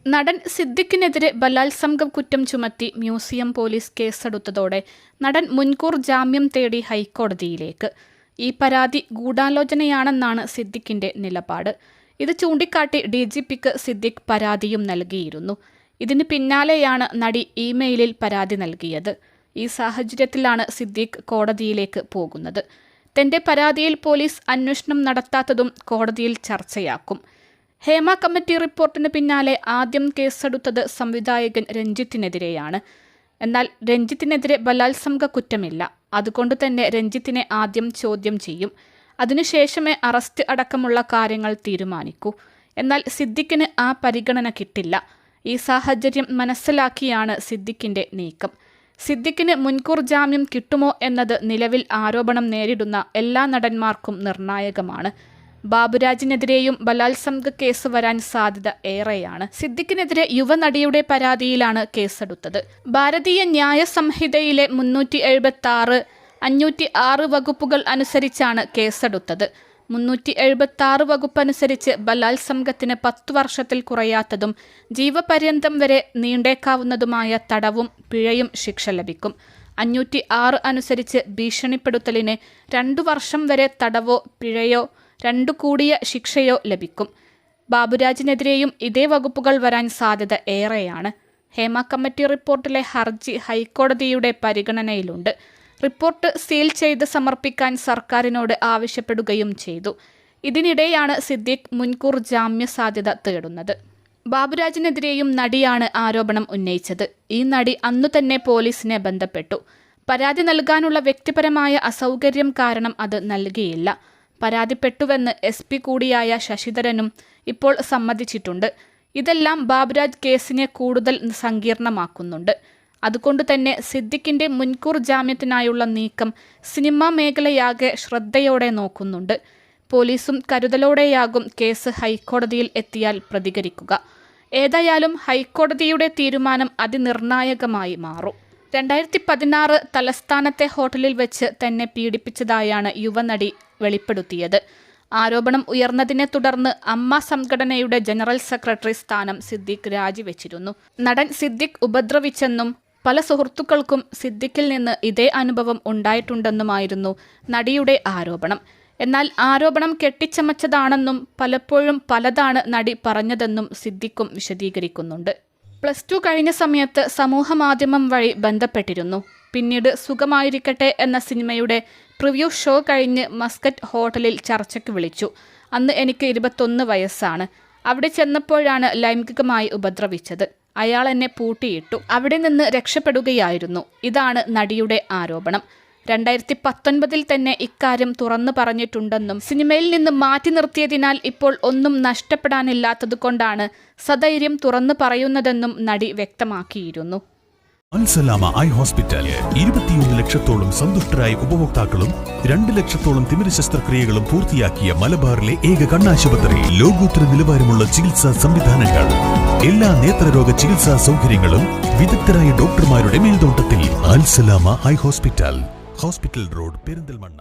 നടൻ സിദ്ദിഖിനെതിരെ ബലാത്സംഗ കുറ്റം ചുമത്തി മ്യൂസിയം പോലീസ് കേസെടുത്തതോടെ നടൻ മുൻകൂർ ജാമ്യം തേടി ഹൈക്കോടതിയിലേക്ക്. ഈ പരാതി ഗൂഢാലോചനയാണെന്നാണ് സിദ്ദിഖിന്റെ നിലപാട്. ഇത് ചൂണ്ടിക്കാട്ടി DGPക്ക് സിദ്ദിഖ് പരാതിയും നൽകിയിരുന്നു. ഇതിന് പിന്നാലെയാണ് നടി ഇമെയിലിൽ പരാതി നൽകിയത്. ഈ സാഹചര്യത്തിലാണ് സിദ്ദിഖ് കോടതിയിലേക്ക് പോകുന്നത്. തന്റെ പരാതിയിൽ പോലീസ് അന്വേഷണം നടത്താത്തതും കോടതിയിൽ ചർച്ചയാക്കും. ഹേമ കമ്മിറ്റി റിപ്പോർട്ടിന് പിന്നാലെ ആദ്യം കേസെടുത്തത് സംവിധായകൻ രഞ്ജിത്തിനെതിരെയാണ്. എന്നാൽ രഞ്ജിത്തിനെതിരെ ബലാത്സംഗ കുറ്റമില്ല. അതുകൊണ്ട് തന്നെ രഞ്ജിത്തിനെ ആദ്യം ചോദ്യം ചെയ്യും. അതിനുശേഷമേ അറസ്റ്റ് അടക്കമുള്ള കാര്യങ്ങൾ തീരുമാനിക്കൂ. എന്നാൽ സിദ്ദിഖിന് ആ പരിഗണന കിട്ടില്ല. ഈ സാഹചര്യം മനസ്സിലാക്കിയാണ് സിദ്ദിഖിന്റെ നീക്കം. സിദ്ദിഖിന് മുൻകൂർ ജാമ്യം കിട്ടുമോ എന്നത് നിലവിൽ ആരോപണം നേരിടുന്ന എല്ലാ നടന്മാർക്കും നിർണായകമാണ്. ബാബുരാജിനെതിരെയും ബലാത്സംഗ കേസ് വരാൻ സാധ്യത ഏറെയാണ്. സിദ്ദിഖിനെതിരെ യുവനടിയുടെ പരാതിയിലാണ് കേസെടുത്തത്. ഭാരതീയ ന്യായ സംഹിതയിലെ 376, 506 വകുപ്പുകൾ അനുസരിച്ചാണ് കേസെടുത്തത്. 376 വകുപ്പനുസരിച്ച് ബലാത്സംഗത്തിന് 10 വർഷത്തിൽ കുറയാത്തതും ജീവപര്യന്തം വരെ നീണ്ടേക്കാവുന്നതുമായ തടവും പിഴയും ശിക്ഷ ലഭിക്കും. 506 അനുസരിച്ച് ഭീഷണിപ്പെടുത്തലിന് 2 വർഷം വരെ തടവോ പിഴയോ 2 കൂടിയ ശിക്ഷയോ ലഭിക്കും. ബാബുരാജിനെതിരെയും ഇതേ വകുപ്പുകൾ വരാൻ സാധ്യത ഏറെയാണ്. ഹേമ കമ്മിറ്റി റിപ്പോർട്ടിലെ ഹർജി ഹൈക്കോടതിയുടെ പരിഗണനയിലുണ്ട്. റിപ്പോർട്ട് സീൽ ചെയ്ത് സമർപ്പിക്കാൻ സർക്കാരിനോട് ആവശ്യപ്പെടുകയും ചെയ്തു. ഇതിനിടെയാണ് സിദ്ദിഖ് മുൻകൂർ ജാമ്യ സാധ്യത തേടുന്നത്. ബാബുരാജിനെതിരെയും നടിയാണ് ആരോപണം ഉന്നയിച്ചത്. ഈ നടി അന്നു തന്നെ പോലീസിനെ ബന്ധപ്പെട്ടു. പരാതി നൽകാനുള്ള വ്യക്തിപരമായ അസൗകര്യം കാരണം അത് നൽകിയില്ല. പരാതിപ്പെട്ടുവെന്ന് SP കൂടിയായ ശശിധരനും ഇപ്പോൾ സമ്മതിച്ചിട്ടുണ്ട്. ഇതെല്ലാം ബാബുരാജ് കേസിനെ കൂടുതൽ സങ്കീർണമാക്കുന്നുണ്ട്. അതുകൊണ്ട് തന്നെ സിദ്ദിഖിന്റെ മുൻകൂർ ജാമ്യത്തിനായുള്ള നീക്കം സിനിമാ മേഖലയാകെ ശ്രദ്ധയോടെ നോക്കുന്നുണ്ട്. പോലീസും കരുതലോടെയാകും കേസ് ഹൈക്കോടതിയിൽ എത്തിയാൽ പ്രതികരിക്കുക. ഏതായാലും ഹൈക്കോടതിയുടെ തീരുമാനം അതിനിർണായകമായി മാറും. 2016 തലസ്ഥാനത്തെ ഹോട്ടലിൽ വെച്ച് തന്നെ പീഡിപ്പിച്ചതായാണ് യുവനടി വെളിപ്പെടുത്തിയത്. ആരോപണം ഉയർന്നതിനെ തുടർന്ന് അമ്മ സംഘടനയുടെ ജനറൽ സെക്രട്ടറി സ്ഥാനം സിദ്ദിഖ് രാജിവെച്ചിരുന്നു. നടൻ സിദ്ദിഖ് ഉപദ്രവിച്ചെന്നും പല സുഹൃത്തുക്കൾക്കും സിദ്ദിഖിൽ നിന്ന് ഇതേ അനുഭവം ഉണ്ടായിട്ടുണ്ടെന്നുമായിരുന്നു നടിയുടെ ആരോപണം. എന്നാൽ ആരോപണം കെട്ടിച്ചമച്ചതാണെന്നും പലപ്പോഴും പലതാണ് നടി പറഞ്ഞതെന്നും സിദ്ദിഖും വിശദീകരിക്കുന്നുണ്ട്. +2 കഴിഞ്ഞ സമയത്ത് സമൂഹമാധ്യമം വഴി ബന്ധപ്പെട്ടിരുന്നു. പിന്നീട് സുഖമായിരിക്കട്ടെ എന്ന സിനിമയുടെ പ്രിവ്യൂ ഷോ കഴിഞ്ഞ് മസ്കറ്റ് ഹോട്ടലിൽ ചർച്ചയ്ക്ക് വിളിച്ചു. അന്ന് എനിക്ക് 21 വയസ്സാണ്. അവിടെ ചെന്നപ്പോഴാണ് ലൈംഗികമായി ഉപദ്രവിച്ചത്. അയാൾ എന്നെ പൂട്ടിയിട്ടു. അവിടെ നിന്ന് രക്ഷപ്പെടുകയായിരുന്നു. ഇതാണ് നടിയുടെ ആരോപണം. 2019 തന്നെ ഇക്കാര്യം തുറന്നു പറഞ്ഞിട്ടുണ്ടെന്നും സിനിമയിൽ നിന്ന് മാറ്റി നിർത്തിയതിനാൽ ഇപ്പോൾ ഒന്നും നഷ്ടപ്പെടാനില്ലാത്തതുകൊണ്ടാണ് സധൈര്യം തുറന്നു പറയുന്നതെന്നും നടി വ്യക്തമാക്കിയിരുന്നു. അൽസലാമ ഐ ഹോസ്പിറ്റൽ 21 ലക്ഷത്തോളം സന്തുഷ്ടരായ ഉപഭോക്താക്കളും 2 ലക്ഷത്തോളം തിമിര ശസ്ത്രക്രിയകളും പൂർത്തിയാക്കിയ മലബാറിലെ ഏക കണ്ണാശുപത്രി. ലോകോത്തര നിലവാരമുള്ള ചികിത്സാ സംവിധാനങ്ങൾ, എല്ലാ നേത്രരോഗ ചികിത്സാ സൗകര്യങ്ങളും വിദഗ്ധരായ ഡോക്ടർമാരുടെ മേൽനോട്ടത്തിൽ. Al Salama eye hospital, hospital road, Perinthalmanna.